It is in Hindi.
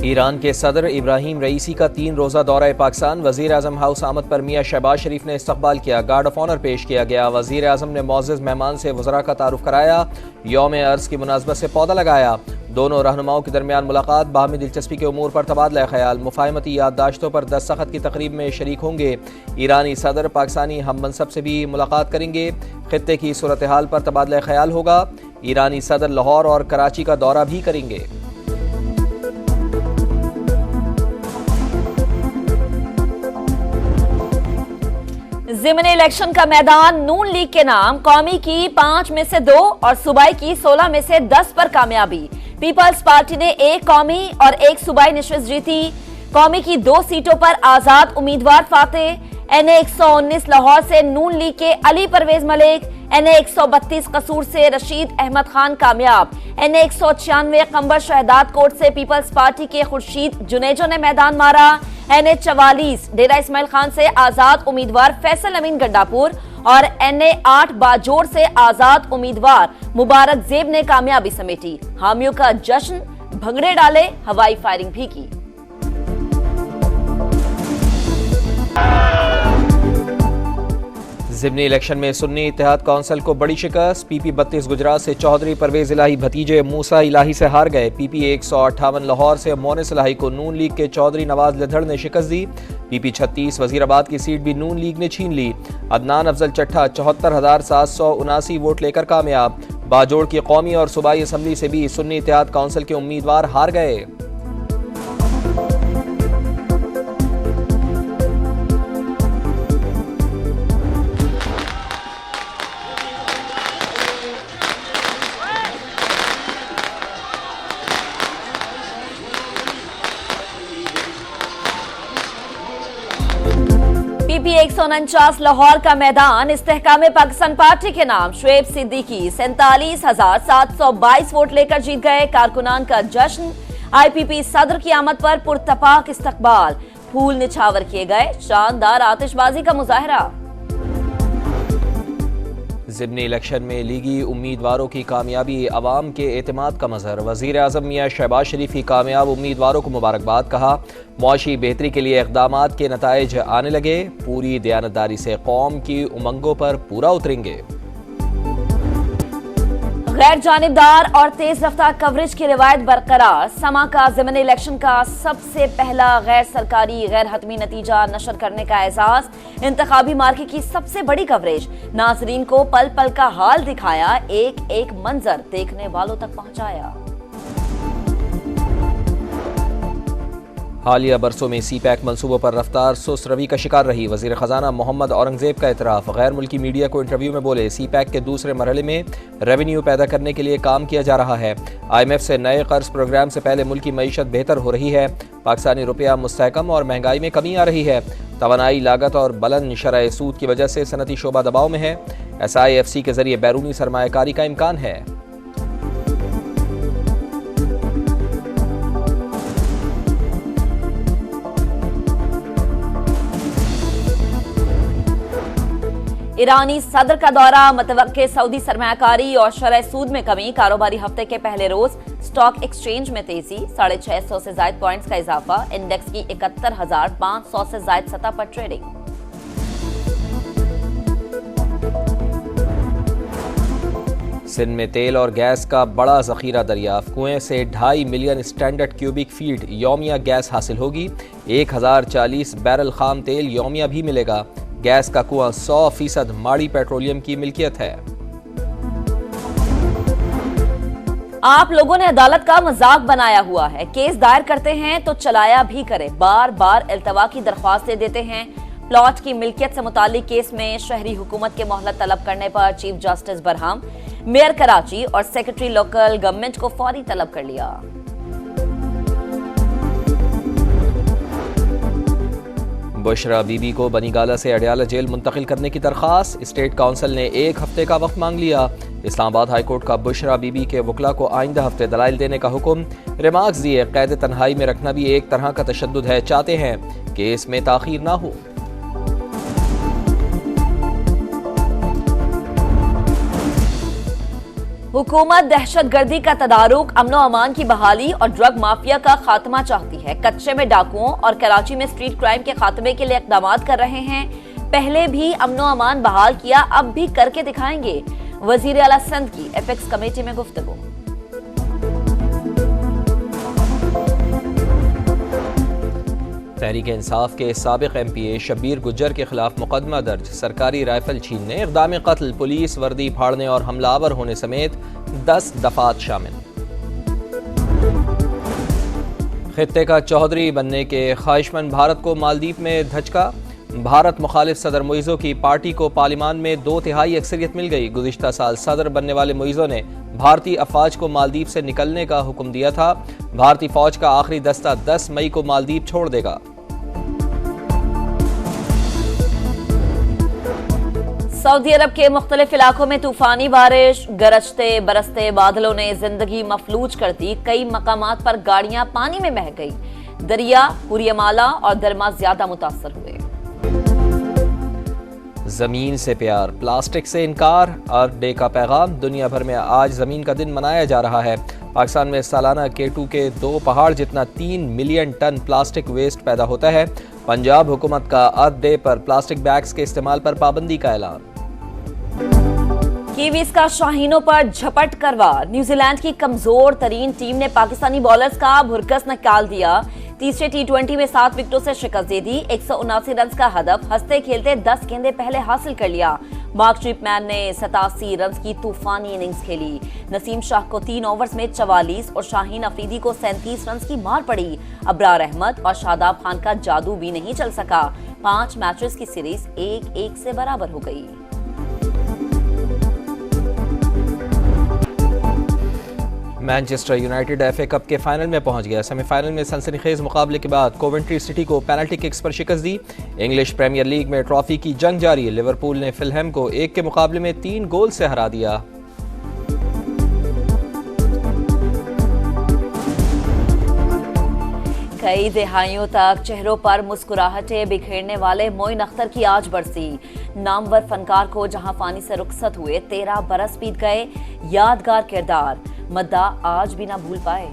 ईरान के सदर इब्राहिम रईसी का 3 रोज़ा दौरा पाकिस्तान। वज़ीर आज़म हाउस आमद पर मियाँ शहबाज शरीफ ने इस्तकबाल किया। गार्ड ऑफ ऑनर पेश किया गया। वज़ीर आज़म ने मोअज़्ज़ज़ मेहमान से वज़रा का तारुफ कराया। यौम अर्ज़ की मुनासबत से पौधा लगाया। दोनों रहनुमाओं के दरमियान मुलाकात। बाहमी दिलचस्पी के उमूर पर तबादला ख्याल। मुफ़ाहमती याददाश्तों पर दस्तखत की तकरीब में शरीक होंगे। ईरानी सदर पाकिस्तानी हम मनसब से भी मुलाकात करेंगे। खित्ते की सूरत हाल पर तबादला ख्याल होगा। ईरानी सदर लाहौर और कराची का दौरा भी करेंगे। ज़िमनी इलेक्शन का मैदान नून लीग के नाम। कौमी की 5 में से 2 और सूबाई की 16 में से 10 पर कामयाबी। पीपल्स पार्टी ने 1 कौमी और 1 सूबाई नशिस्त जीती। कौमी की 2 सीटों पर आजाद उम्मीदवार फाते। NA 119 लाहौर से नून लीग के अली परवेज मलिक। NA 132 कसूर से रशीद अहमद खान कामयाब। NA 196 कंबर शहदाद कोट से पीपल्स पार्टी के खुर्शीद जुनेजो ने मैदान मारा। NA 44 डेरा इस्माइल खान से आजाद उम्मीदवार फैसल अमीन गड्डापुर और NA 8 बाजोड़ से आजाद उम्मीदवार मुबारक जेब ने कामयाबी समेटी। हामियों का जश्न, भंगड़े डाले, हवाई फायरिंग भी की। ज़िमनी इलेक्शन में सुन्नी इत्तेहाद काउंसिल को बड़ी शिकस्त। PP 32 गुजरात से चौधरी परवेज इलाही भतीजे मूसा इलाही से हार गए। PP 158 लाहौर से मोनिस इलाही को नून लीग के चौधरी नवाज लिधड़ ने शिकस्त दी। PP 36 वजीराबाद की सीट भी नून लीग ने छीन ली। अदनान अफजल चट्ठा 74,779 वोट लेकर कामयाब। बाजोड़ की कौमी और सूबाई असम्बली से भी सुन्नी इत्तेहाद काउंसिल के उम्मीदवार हार गए। PP 149 लाहौर का मैदान। इस्तेहकाम पाकिस्तान पार्टी के नाम शुएब सिद्दीकी 47,722 वोट लेकर जीत गए। कारकुनान का जश्न। IPP सदर की आमद पर पुरतपाक इस्तकबाल। फूल निछावर किए गए। शानदार आतिशबाजी का मुजाहरा। ज़िमनी इलेक्शन में लीगी उम्मीदवारों की कामयाबी अवाम के एतमाद का मज़हर। वज़ीर आज़म मियाँ शहबाज शरीफ की कामयाब उम्मीदवारों को मुबारकबाद। कहा मुआशी बेहतरी के लिए इक़दामात के नताइज आने लगे। पूरी दयानतदारी से कौम की उमंगों पर पूरा उतरेंगे। गैर जानिबदार और तेज रफ्तार कवरेज की रिवायत बरकरार। समा का ज़िमनी इलेक्शन का सबसे पहला गैर सरकारी गैर हतमी नतीजा नशर करने का एजाज। इंतखाबी मार्के की सबसे बड़ी कवरेज। नाजरीन को पल पल का हाल दिखाया। एक एक मंजर देखने वालों तक पहुंचाया। हालिया बरसों में CPAC मंसूबों पर रफ्तार सुस्त रवि का शिकार रही। वज़ीर ख़जाना मोहम्मद औरंगजेब का इतराफ़। गैर मुल्की मीडिया को इंटरव्यू में बोले CPAC के दूसरे मरहले में रेवेन्यू पैदा करने के लिए काम किया जा रहा है। IMF से नए कर्ज प्रोग्राम से पहले मुल्की मईशत बेहतर हो रही है। पाकिस्तानी रुपया मुस्तहकम और महंगाई में कमी आ रही है। तवानाई लागत और बुलंद शरह सूद की वजह से सनती शोबा दबाव में है। SIFC के जरिए बैरूनी सरमायाकारी का इम्कान है। ईरानी सदर का दौरा। मतवक्के सऊदी सरमायाकारी और शरह सूद में कमी। कारोबारी हफ्ते के पहले रोज स्टॉक एक्सचेंज में तेजी। 650 से ज्यादा पॉइंट्स का इजाफा। इंडेक्स की 71,500 से ज्यादा सतह पर ट्रेडिंग। सिंध में तेल और गैस का बड़ा जखीरा दरियाफ्त। कुएं से 2.5 मिलियन स्टैंडर्ड क्यूबिक फीट यौमिया गैस हासिल होगी। 1040 बैरल खाम तेल यौमिया भी मिलेगा। गैस का कुआं 100% माड़ी पेट्रोलियम की मिल्कियत है। आप लोगों ने अदालत का मजाक बनाया हुआ है। केस दायर करते हैं तो चलाया भी करें। बार बार इल्तवा की दरख्वास्तें देते हैं। प्लॉट की मिल्कियत से मुतालिक केस में शहरी हुकूमत के मोहलत तलब करने पर chief justice Barham, mayor Karachi और सेक्रेटरी लोकल गवर्नमेंट को फौरी तलब कर लिया। बुशरा बीबी को बनीगाला से अडयाला जेल मुंतकिल करने की दरख्वास्त। स्टेट काउंसिल ने 1 हफ्ते का वक्त मांग लिया। इस्लामाबाद हाईकोर्ट का बुशरा बीबी के वकला को आइंदा हफ्ते दलाइल देने का हुक्म। रिमार्क्स दिए कैद तन्हाई में रखना भी एक तरह का तशद्दुद है। चाहते हैं केस में ताखीर ना हो। हुकूमत दहशतगर्दी का तदारुक, अमनो अमान की बहाली और ड्रग माफिया का खात्मा चाहती है। कच्चे में डाकुओं और कराची में स्ट्रीट क्राइम के खात्मे के लिए इक़दाम कर रहे हैं। पहले भी अमनो अमान बहाल किया, अब भी करके दिखाएंगे। वजीर आला सिंध की एपेक्स कमेटी में गुफ्तगू। तहरीक इंसाफ के साबिक MPA शब्बीर गुज्जर के खिलाफ मुकदमा दर्ज। सरकारी राइफल छीनने, इक़दाम कत्ल, पुलिस वर्दी फाड़ने और हमलावर होने समेत 10 दफात शामिल। खित्ते का चौधरी बनने के ख्वाहिशमंद भारत को मालदीव में धचका। भारत मुखालिफ सदर मुइज़ो की पार्टी को पार्लियामान में 2/3 अक्सरियत मिल गई। गुज़िश्ता साल सदर बनने वाले मुइज़ो ने भारतीय अफवाज को मालदीव से निकलने का हुक्म दिया था। भारतीय फौज का आखिरी दस्ता 10 मई को मालदीव छोड़ देगा। सऊदी अरब के मुख्तलिफ इलाकों में तूफानी बारिश, गरजते बरसते बादलों ने जिंदगी मफलूज कर दी। कई मकामात पर गाड़ियां पानी में बह गई। दरिया, हुरियमाला और दरमा ज्यादा मुतासर हुए। जमीन से प्यार, प्लास्टिक से इनकार, अर्थ डे का पैगाम। दुनिया भर में आज जमीन का दिन मनाया जा रहा है। पाकिस्तान में सालाना K2 के 2 पहाड़ जितना 3 मिलियन टन प्लास्टिक वेस्ट पैदा होता है। पंजाब हुकूमत का अर्थ डे पर प्लास्टिक बैग्स के इस्तेमाल पर पाबंदी का ऐलान। कीवीज का शाहीनों पर झपट करवा। न्यूजीलैंड की कमजोर तरीन टीम ने पाकिस्तानी बॉलर्स का भुरकस निकाल दिया। तीसरे T20 में 7 विकेटों से शिकस्त दे दी। 179 रन का हदफ हंसते खेलते 10 गेंदें पहले हासिल कर लिया। मार्क ट्रिपमैन ने 87 रन की तूफानी इनिंग्स खेली। नसीम शाह को 3 ओवर्स में 44 और शाहीन अफरीदी को 37 रन की मार पड़ी। अबरार अहमद और शादाब खान का जादू भी नहीं चल सका। 5 मैचेस की सीरीज 1-1 से बराबर हो गई। मैनचेस्टर यूनाइटेड FA कप के फाइनल में पहुंच गया। सेमीफाइनल में सनसनीखेज मुकाबले के बाद कोवेंट्री सिटी को पेनल्टी किक्स पर शिकस्त दी। इंग्लिश प्रीमियर लीग में ट्रॉफी की जंग जारी। लिवरपूल ने फिलहैम को 1 के मुकाबले में 3 गोल से हरा दिया। कई दिहाइयों तक चेहरों पर मुस्कुराहटें बिखेरने वाले मोइन अख्तर की आज बरसी। नामवर फनकार को जहां फानी से रुखसत हुए 13 बरस बीत गए। यादगार किरदार मद्दा आज भी ना भूल पाए।